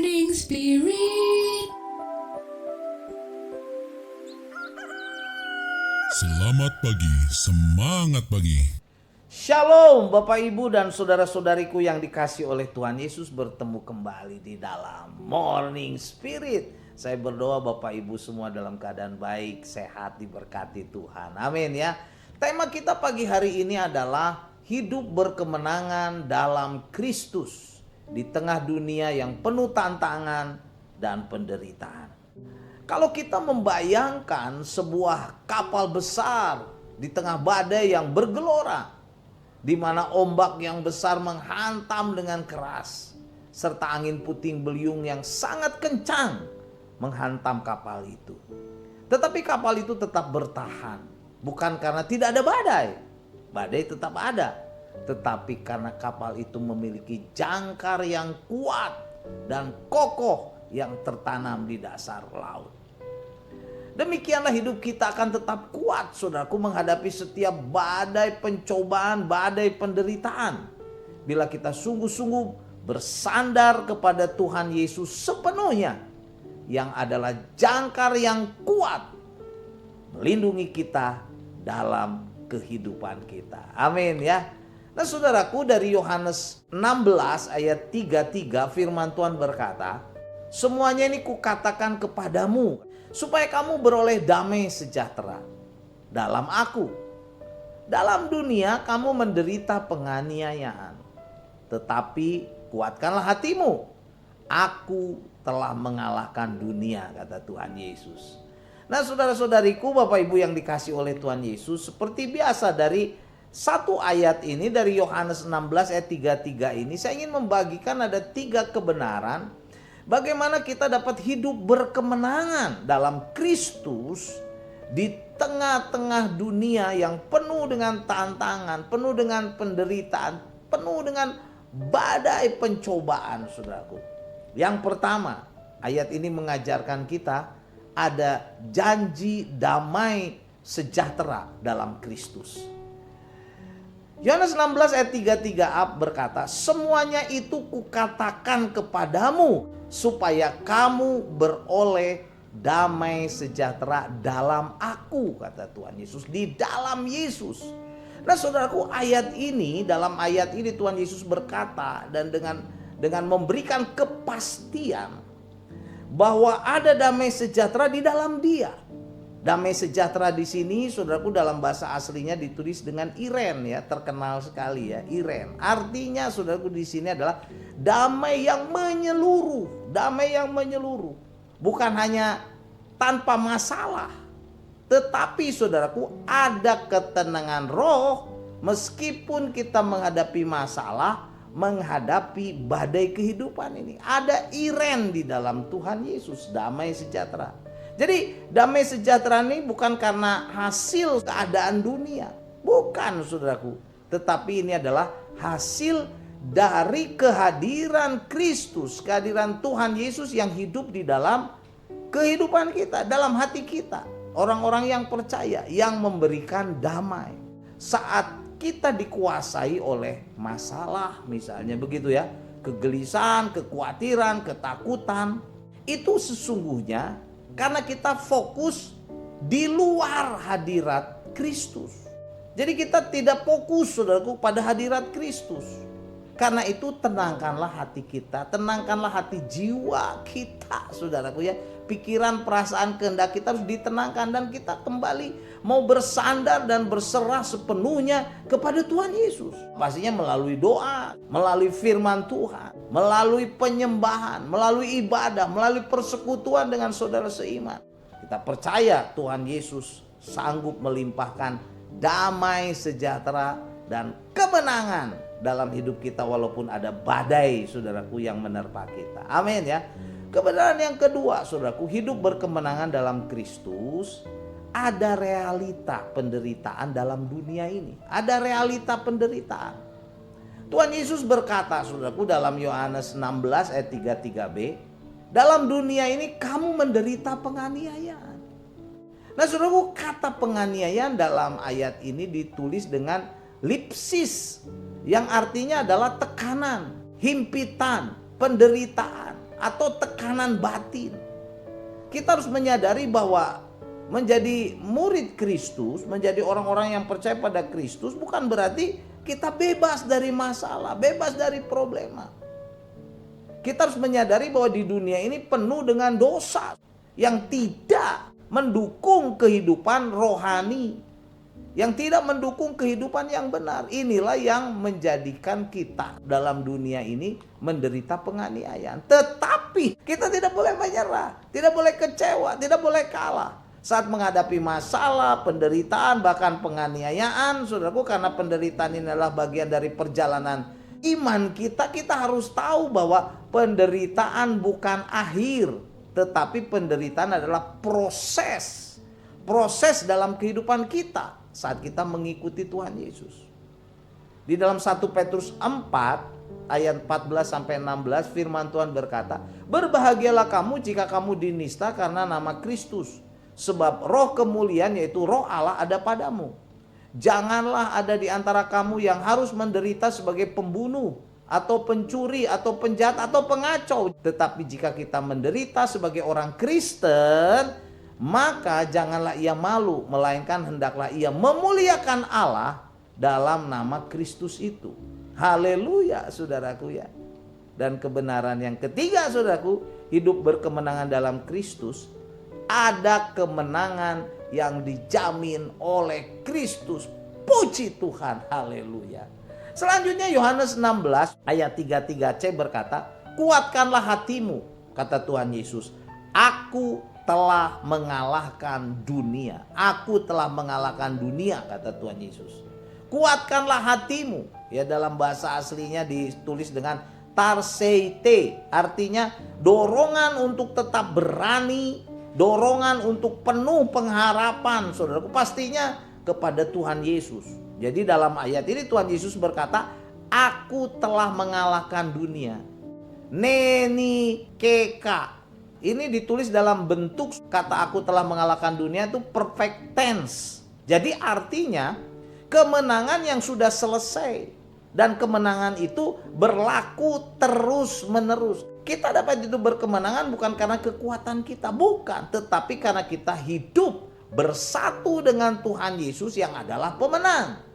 Morning Spirit. Selamat pagi, semangat pagi. Shalom Bapak Ibu dan saudara-saudariku yang dikasihi oleh Tuhan Yesus, bertemu kembali di dalam Morning Spirit. Saya berdoa Bapak Ibu semua dalam keadaan baik, sehat, diberkati Tuhan. Amin ya. Tema kita pagi hari ini adalah hidup berkemenangan dalam Kristus di tengah dunia yang penuh tantangan dan penderitaan. Kalau kita membayangkan sebuah kapal besar di tengah badai yang bergelora, di mana ombak yang besar menghantam dengan keras, serta angin puting beliung yang sangat kencang menghantam kapal itu. Tetapi kapal itu tetap bertahan, bukan karena tidak ada badai. Badai tetap ada, tetapi karena kapal itu memiliki jangkar yang kuat dan kokoh yang tertanam di dasar laut. Demikianlah hidup kita akan tetap kuat, saudaraku, menghadapi setiap badai pencobaan, badai penderitaan. Bila kita sungguh-sungguh bersandar kepada Tuhan Yesus sepenuhnya, yang adalah jangkar yang kuat, melindungi kita dalam kehidupan kita. Amin ya. Nah saudaraku, dari Yohanes 16 ayat 33 firman Tuhan berkata, semuanya ini kukatakan kepadamu, supaya kamu beroleh damai sejahtera dalam aku. Dalam dunia kamu menderita penganiayaan, tetapi kuatkanlah hatimu. Aku telah mengalahkan dunia, kata Tuhan Yesus. Nah saudara-saudariku, Bapak Ibu yang dikasihi oleh Tuhan Yesus, seperti biasa dari satu ayat ini, dari Yohanes 16 ayat 33 ini, saya ingin membagikan ada 3 kebenaran bagaimana kita dapat hidup berkemenangan dalam Kristus di tengah-tengah dunia yang penuh dengan tantangan, penuh dengan penderitaan, penuh dengan badai pencobaan, saudaraku. Yang pertama, ayat ini mengajarkan kita ada janji damai sejahtera dalam Kristus. Yohanes 16 ayat 33a berkata, semuanya itu kukatakan kepadamu, supaya kamu beroleh damai sejahtera dalam aku, kata Tuhan Yesus, di dalam Yesus. Nah saudaraku, dalam ayat ini Tuhan Yesus berkata dan dengan memberikan kepastian bahwa ada damai sejahtera di dalam Dia. Damai sejahtera di sini, saudaraku, dalam bahasa aslinya ditulis dengan iren, ya, terkenal sekali ya, iren. Artinya, saudaraku, di sini adalah damai yang menyeluruh, damai yang menyeluruh. Bukan hanya tanpa masalah, tetapi saudaraku, ada ketenangan roh meskipun kita menghadapi masalah, menghadapi badai kehidupan ini. Ada iren di dalam Tuhan Yesus, damai sejahtera. Jadi damai sejahtera ini bukan karena hasil keadaan dunia, bukan saudaraku, tetapi ini adalah hasil dari kehadiran Kristus, kehadiran Tuhan Yesus yang hidup di dalam kehidupan kita, dalam hati kita. Orang-orang yang percaya, yang memberikan damai saat kita dikuasai oleh masalah, misalnya begitu ya, kegelisahan, kekhawatiran, ketakutan, itu sesungguhnya karena kita fokus di luar hadirat Kristus. Jadi kita tidak fokus, saudaraku, pada hadirat Kristus. Karena itu tenangkanlah hati kita, tenangkanlah hati jiwa kita, saudaraku ya. Pikiran, perasaan, kehendak kita harus ditenangkan dan kita kembali mau bersandar dan berserah sepenuhnya kepada Tuhan Yesus. Pastinya melalui doa, melalui firman Tuhan, melalui penyembahan, melalui ibadah, melalui persekutuan dengan saudara seiman. Kita percaya Tuhan Yesus sanggup melimpahkan damai sejahtera dan kemenangan dalam hidup kita walaupun ada badai, saudaraku, yang menerpa kita. Amin ya. Kebenaran yang kedua, saudaraku, hidup berkemenangan dalam Kristus, ada realita penderitaan dalam dunia ini. Ada realita penderitaan. Tuhan Yesus berkata, saudaraku, dalam Yohanes 16 ayat 33b, dalam dunia ini kamu menderita penganiayaan. Nah saudaraku, kata penganiayaan dalam ayat ini ditulis dengan lipsis, yang artinya adalah tekanan, himpitan, penderitaan. atau tekanan batin. Kita harus menyadari bahwa menjadi murid Kristus, menjadi orang-orang yang percaya pada Kristus bukan berarti kita bebas dari masalah, bebas dari problema. Kita harus menyadari bahwa di dunia ini penuh dengan dosa yang tidak mendukung kehidupan rohani, yang tidak mendukung kehidupan yang benar. Inilah yang menjadikan kita dalam dunia ini menderita penganiayaan. Tetapi kita tidak boleh menyerah, tidak boleh kecewa, tidak boleh kalah. Saat menghadapi masalah, penderitaan, bahkan penganiayaan, saudaraku, karena penderitaan ini adalah bagian dari perjalanan iman kita, kita harus tahu bahwa penderitaan bukan akhir, tetapi penderitaan adalah proses. Proses dalam kehidupan kita saat kita mengikuti Tuhan Yesus. Di dalam 1 Petrus 4 ayat 14-16 firman Tuhan berkata, "Berbahagialah kamu jika kamu dinista karena nama Kristus, sebab roh kemuliaan yaitu roh Allah ada padamu. Janganlah ada di antara kamu yang harus menderita sebagai pembunuh atau pencuri atau penjahat atau pengacau. Tetapi jika kita menderita sebagai orang Kristen, maka janganlah ia malu, melainkan hendaklah ia memuliakan Allah dalam nama Kristus itu." Haleluya, saudaraku ya. Dan kebenaran yang ketiga, saudaraku, hidup berkemenangan dalam Kristus. Ada kemenangan yang dijamin oleh Kristus. Puji Tuhan, haleluya. Selanjutnya Yohanes 16 ayat 33c berkata, "Kuatkanlah hatimu," kata Tuhan Yesus. "Aku telah mengalahkan dunia." Aku telah mengalahkan dunia, kata Tuhan Yesus. Kuatkanlah hatimu. Ya, dalam bahasa aslinya ditulis dengan tarseite, artinya dorongan untuk tetap berani, dorongan untuk penuh pengharapan, saudaraku, pastinya kepada Tuhan Yesus. Jadi dalam ayat ini Tuhan Yesus berkata, "Aku telah mengalahkan dunia." Neni keka. Ini ditulis dalam bentuk kata "aku telah mengalahkan dunia" itu perfect tense. Jadi artinya kemenangan yang sudah selesai. Dan kemenangan itu berlaku terus menerus. Kita dapat hidup berkemenangan bukan karena kekuatan kita, bukan. Tetapi karena kita hidup bersatu dengan Tuhan Yesus yang adalah pemenang.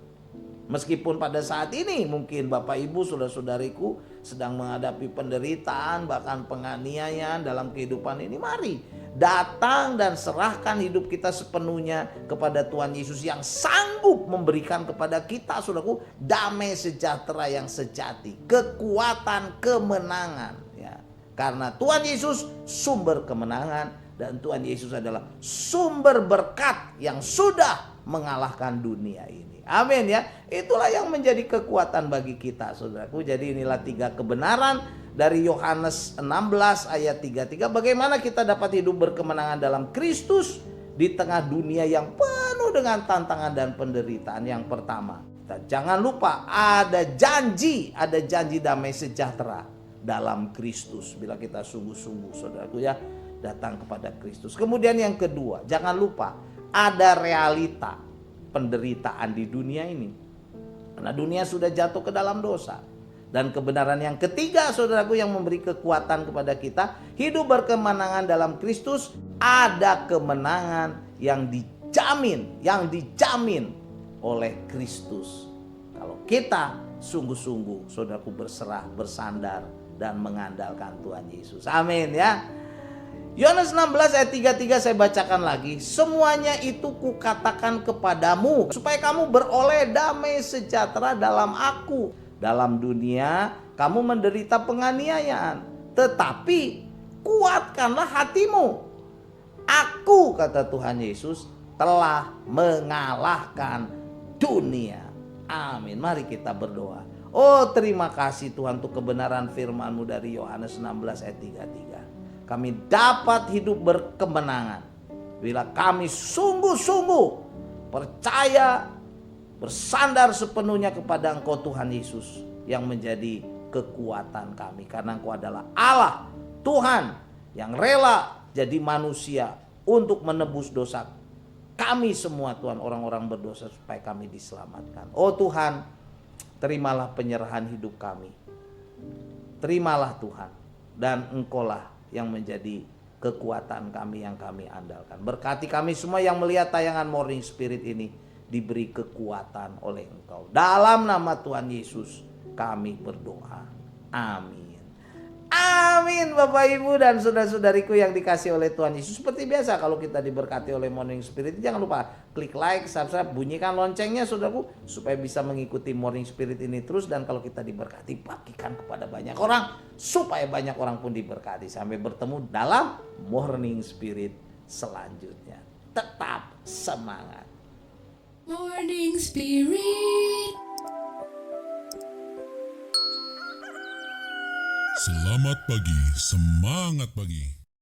Meskipun pada saat ini mungkin Bapak Ibu saudara-saudariku sedang menghadapi penderitaan bahkan penganiayaan dalam kehidupan ini, mari datang dan serahkan hidup kita sepenuhnya kepada Tuhan Yesus yang sanggup memberikan kepada kita, saudaraku, damai sejahtera yang sejati, kekuatan kemenangan ya. Karena Tuhan Yesus sumber kemenangan dan Tuhan Yesus adalah sumber berkat yang sudah mengalahkan dunia ini. Amin ya. Itulah yang menjadi kekuatan bagi kita, saudaraku. Jadi inilah 3 kebenaran dari Yohanes 16 ayat 33. Bagaimana kita dapat hidup berkemenangan dalam Kristus di tengah dunia yang penuh dengan tantangan dan penderitaan. Yang pertama, jangan lupa ada janji damai sejahtera dalam Kristus. Bila kita sungguh-sungguh, saudaraku ya, datang kepada Kristus. Kemudian yang kedua, jangan lupa ada realita penderitaan di dunia ini. Karena dunia sudah jatuh ke dalam dosa. Dan kebenaran yang ketiga, saudaraku, yang memberi kekuatan kepada kita hidup berkemenangan dalam Kristus, ada kemenangan yang dijamin oleh Kristus. Kalau kita sungguh-sungguh, saudaraku, berserah, bersandar dan mengandalkan Tuhan Yesus. Amin ya. Yohanes 16 ayat 33 saya bacakan lagi. "Semuanya itu kukatakan kepadamu supaya kamu beroleh damai sejahtera dalam aku. Dalam dunia kamu menderita penganiayaan, tetapi kuatkanlah hatimu. Aku," kata Tuhan Yesus, "telah mengalahkan dunia." Amin. Mari kita berdoa. Oh, terima kasih Tuhan untuk kebenaran firman-Mu dari Yohanes 16 ayat 33. Kami dapat hidup berkemenangan bila kami sungguh-sungguh percaya, bersandar sepenuhnya kepada Engkau Tuhan Yesus yang menjadi kekuatan kami. Karena Engkau adalah Allah, Tuhan yang rela jadi manusia untuk menebus dosa kami semua, Tuhan, orang-orang berdosa, supaya kami diselamatkan. Oh Tuhan, terimalah penyerahan hidup kami. Terimalah Tuhan. dan Engkaulah yang menjadi kekuatan kami yang kami andalkan. Berkati kami semua yang melihat tayangan Morning Spirit ini, diberi kekuatan oleh Engkau. Dalam nama Tuhan Yesus kami berdoa. Amin. Amin Bapak Ibu dan saudara-saudariku yang dikasih oleh Tuhan Yesus. Seperti biasa kalau kita diberkati oleh Morning Spirit, jangan lupa klik like, subscribe, bunyikan loncengnya saudaraku, supaya bisa mengikuti Morning Spirit ini terus. Dan kalau kita diberkati, bagikan kepada banyak orang supaya banyak orang pun diberkati. Sampai bertemu dalam Morning Spirit selanjutnya. Tetap semangat. Morning Spirit. Selamat pagi, semangat pagi.